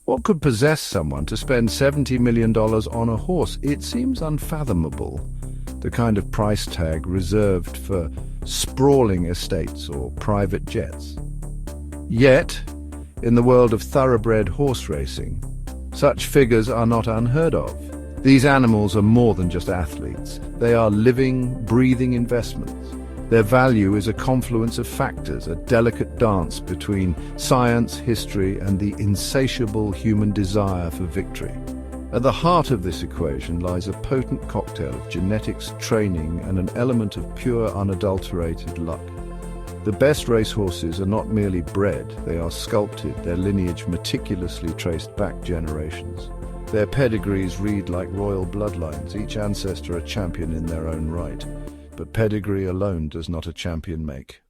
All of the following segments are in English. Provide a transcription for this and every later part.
What could possess someone to spend $70 million on a horse? It seems unfathomable, the kind of price tag reserved for sprawling estates or private jets. Yet, in the world of thoroughbred horse racing, such figures are not unheard of. These animals are more than just athletes. They are living, breathing investments. Their value is a confluence of factors, a delicate dance between science, history, and the insatiable human desire for victory. At the heart of this equation lies a potent cocktail of genetics, training, and an element of pure, unadulterated luck. The best racehorses are not merely bred, they are sculpted, their lineage meticulously traced back generations. Their pedigrees read like royal bloodlines, each ancestor a champion in their own right. But pedigree alone does not a champion make.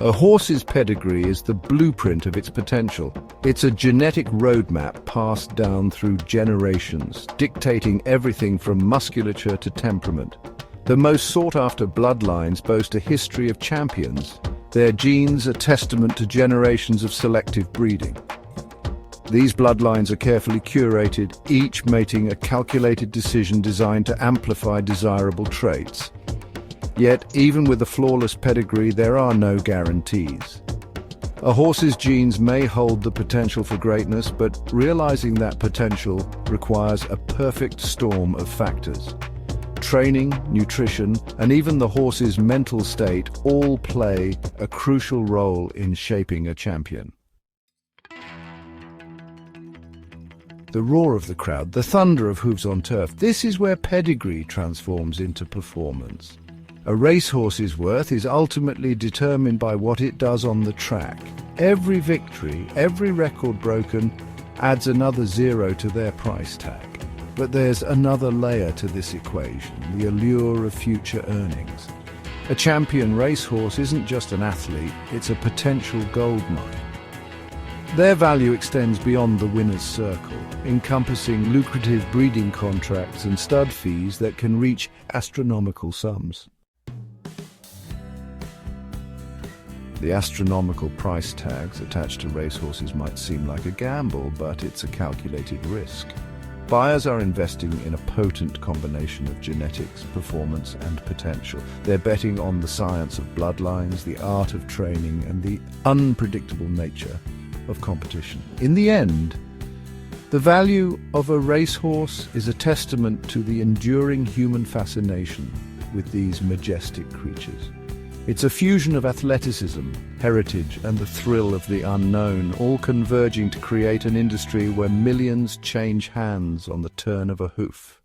A horse's pedigree is the blueprint of its potential. It's a genetic roadmap passed down through generations, dictating everything from musculature to temperament. The most sought-after bloodlines boast a history of champions, their genes a testament to generations of selective breeding. These bloodlines are carefully curated, each making a calculated decision designed to amplify desirable traits. Yet, even with a flawless pedigree, there are no guarantees. A horse's genes may hold the potential for greatness, but realizing that potential requires a perfect storm of factors. Training, nutrition, and even the horse's mental state all play a crucial role in shaping a champion. The roar of the crowd, the thunder of hooves on turf, this is where pedigree transforms into performance. A racehorse's worth is ultimately determined by what it does on the track. Every victory, every record broken, adds another zero to their price tag. But there's another layer to this equation, the allure of future earnings. A champion racehorse isn't just an athlete, it's a potential gold mine. Their value extends beyond the winner's circle, encompassing lucrative breeding contracts and stud fees that can reach astronomical sums. The astronomical price tags attached to racehorses might seem like a gamble, but it's a calculated risk. Buyers are investing in a potent combination of genetics, performance, and potential. They're betting on the science of bloodlines, the art of training, and the unpredictable nature of competition. In the end, the value of a racehorse is a testament to the enduring human fascination with these majestic creatures. It's a fusion of athleticism, heritage, and the thrill of the unknown, all converging to create an industry where millions change hands on the turn of a hoof.